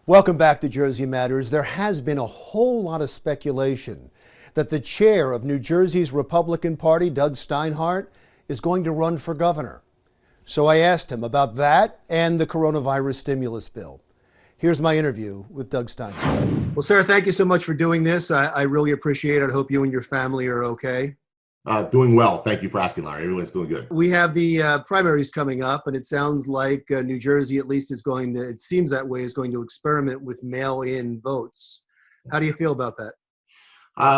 Welcome back to Jersey Matters. There has been a whole lot of speculation that the chair of New Jersey's Republican Party, Doug Steinhardt, is going to run for governor. So I asked him about that and the coronavirus stimulus bill. Here's my interview with Doug Steinhardt. Well, sir, thank you so much for doing this. I really appreciate it. I hope you and your family are okay. Doing well. Thank you for asking, Larry. Everyone's doing good. We have the primaries coming up, and it sounds like New Jersey at least is going to, it seems that way, is going to experiment with mail-in votes. How do you feel about that?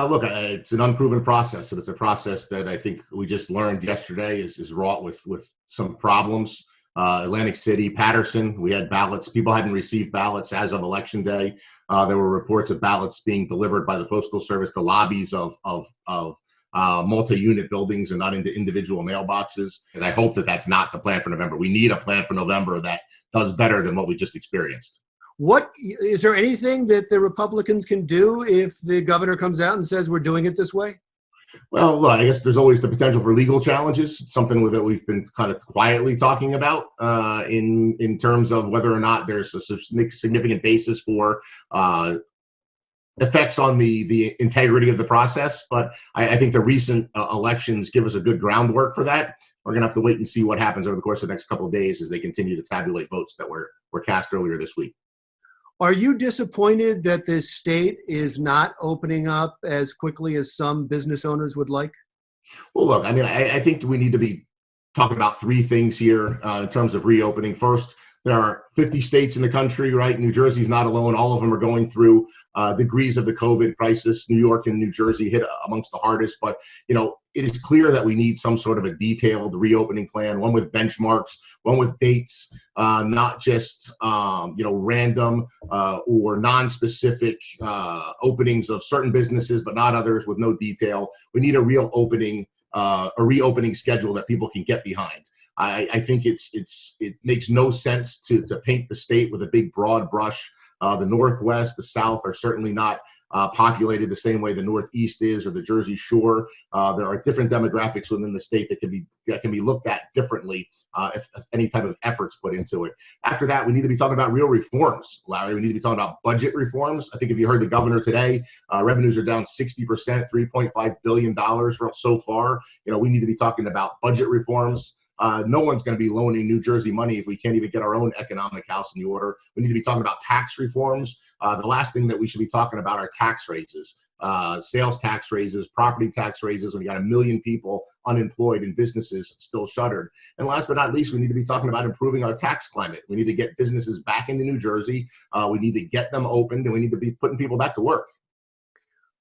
Look, it's an unproven process, and it's a process that I think we just learned yesterday is wrought with some problems. Atlantic City, Patterson, we had ballots. People hadn't received ballots as of Election Day. There were reports of ballots being delivered by the Postal Service to lobbies of multi-unit buildings and not into individual mailboxes. And I hope that that's not the plan for November. We need a plan for November that does better than what we just experienced. What is there anything that the Republicans can do if the governor comes out and says we're doing it this way? Well, look, I guess there's always the potential for legal challenges. It's something that we've been kind of quietly talking about in terms of whether or not there's a significant basis for effects on the integrity of the process. But I think the recent elections give us a good groundwork for that. We're going to have to wait and see what happens over the course of the next couple of days as they continue to tabulate votes that were cast earlier this week. Are you disappointed that this state is not opening up as quickly as some business owners would like? Well, look, I mean, I think we need to be talking about three things here in terms of reopening. First, there are 50 states in the country, right? New Jersey's not alone. All of them are going through degrees of the COVID crisis. New York and New Jersey hit amongst the hardest. But, you know, it is clear that we need some sort of a detailed reopening plan, one with benchmarks, one with dates, not just, random or non-specific openings of certain businesses, but not others with no detail. We need a real opening, a reopening schedule that people can get behind. I think it makes no sense to paint the state with a big broad brush. The Northwest, the South are certainly not populated the same way the Northeast is or the Jersey Shore. There are different demographics within the state that can be looked at differently if any type of efforts put into it. After that, we need to be talking about real reforms, Larry. We need to be talking about budget reforms. I think if you heard the governor today, revenues are down 60%, $3.5 billion so far. You know, we need to be talking about budget reforms. No one's going to be loaning New Jersey money if we can't even get our own economic house in order. We need to be talking about tax reforms. The last thing that we should be talking about are tax raises, sales tax raises, property tax raises when you got 1 million people unemployed and businesses still shuttered. And last but not least, we need to be talking about improving our tax climate. We need to get businesses back into New Jersey. We need to get them opened, and we need to be putting people back to work.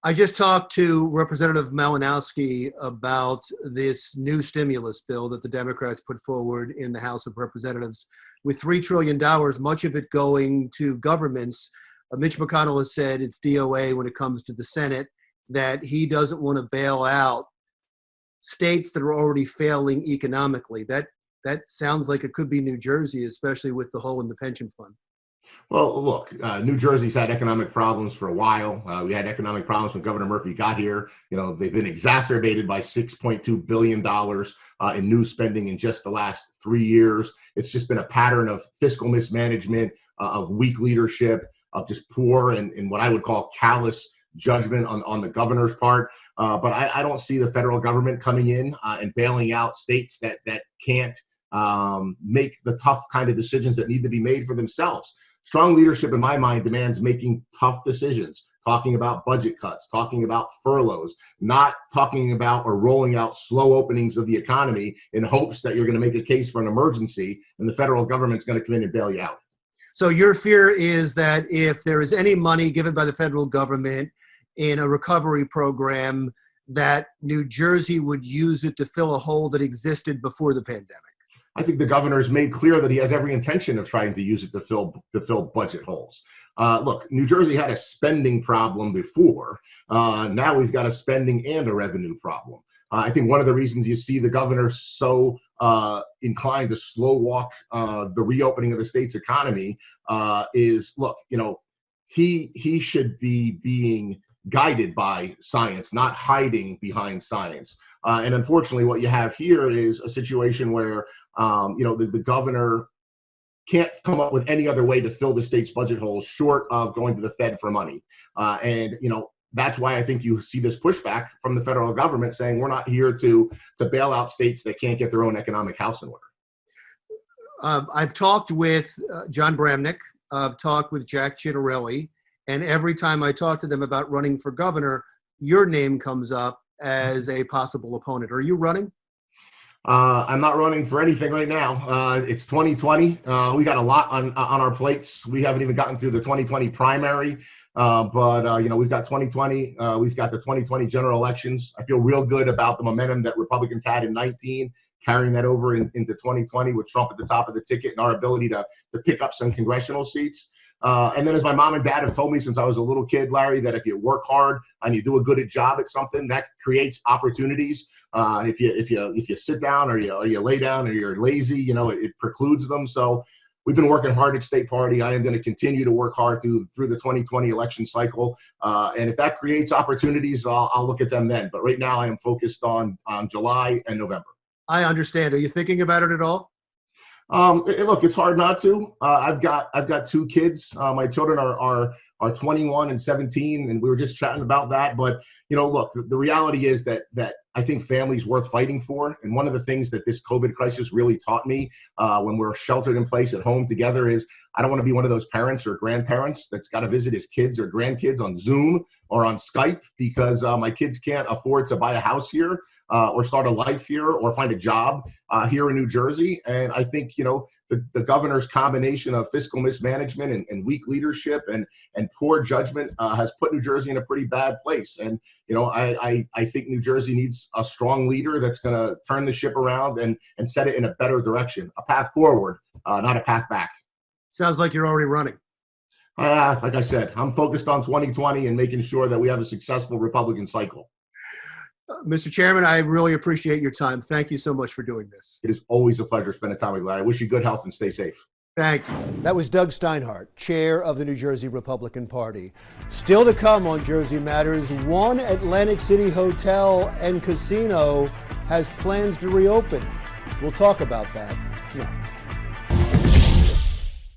I just talked to Representative Malinowski about this new stimulus bill that the Democrats put forward in the House of Representatives with $3 trillion, much of it going to governments. Mitch McConnell has said it's DOA when it comes to the Senate, that he doesn't want to bail out states that are already failing economically. That sounds like it could be New Jersey, especially with the hole in the pension fund. Well, look, New Jersey's had economic problems for a while. We had economic problems when Governor Murphy got here. You know, they've been exacerbated by $6.2 billion in new spending in just the last 3 years. It's just been a pattern of fiscal mismanagement, of weak leadership, of just poor and what I would call callous judgment on the governor's part. But I don't see the federal government coming in and bailing out states that can't make the tough kind of decisions that need to be made for themselves. Strong leadership, in my mind, demands making tough decisions, talking about budget cuts, talking about furloughs, not talking about or rolling out slow openings of the economy in hopes that you're going to make a case for an emergency and the federal government's going to come in and bail you out. So your fear is that if there is any money given by the federal government in a recovery program, that New Jersey would use it to fill a hole that existed before the pandemic. I think the governor's made clear that he has every intention of trying to use it to fill budget holes. Look, New Jersey had a spending problem before. Now we've got a spending and a revenue problem. I think one of the reasons you see the governor so inclined to slow walk the reopening of the state's economy is, look, you know, he should be being guided by science, not hiding behind science. And unfortunately, what you have here is a situation where, the governor can't come up with any other way to fill the state's budget holes short of going to the Fed for money. And that's why I think you see this pushback from the federal government saying we're not here to bail out states that can't get their own economic house in order. I've talked with John Bramnick. I've talked with Jack Ciattarelli, and every time I talk to them about running for governor, your name comes up as a possible opponent. Are you running? I'm not running for anything right now. It's 2020. We got a lot on our plates. We haven't even gotten through the 2020 primary, but we've got 2020. We've got the 2020 general elections. I feel real good about the momentum that Republicans had in 19, carrying that over into 2020 with Trump at the top of the ticket and our ability to pick up some congressional seats. And then, as my mom and dad have told me since I was a little kid, Larry, that if you work hard and you do a good job at something, that creates opportunities. If you sit down or you lay down or you're lazy, it precludes them. So we've been working hard at State Party. I am going to continue to work hard through the 2020 election cycle. And if that creates opportunities, I'll look at them then. But right now, I am focused on July and November. I understand. Are you thinking about it at all? Look, it's hard not to. I've got two kids. My children are 21 and 17, and we were just chatting about that. But look, the reality is that I think family's worth fighting for. And one of the things that this COVID crisis really taught me when we're sheltered in place at home together is I don't want to be one of those parents or grandparents that's got to visit his kids or grandkids on Zoom or on Skype because my kids can't afford to buy a house here or start a life here or find a job here in New Jersey. And I think, the governor's combination of fiscal mismanagement and weak leadership and poor judgment has put New Jersey in a pretty bad place. And, I think New Jersey needs a strong leader that's going to turn the ship around and set it in a better direction, a path forward, not a path back. Sounds like you're already running. Like I said, I'm focused on 2020 and making sure that we have a successful Republican cycle. Mr. Chairman, I really appreciate your time. Thank you so much for doing this. It is always a pleasure spending time with you, Larry. I wish you good health and stay safe. Thank you. That was Doug Steinhardt, chair of the New Jersey Republican Party. Still to come on Jersey Matters, one Atlantic City hotel and casino has plans to reopen. We'll talk about that next.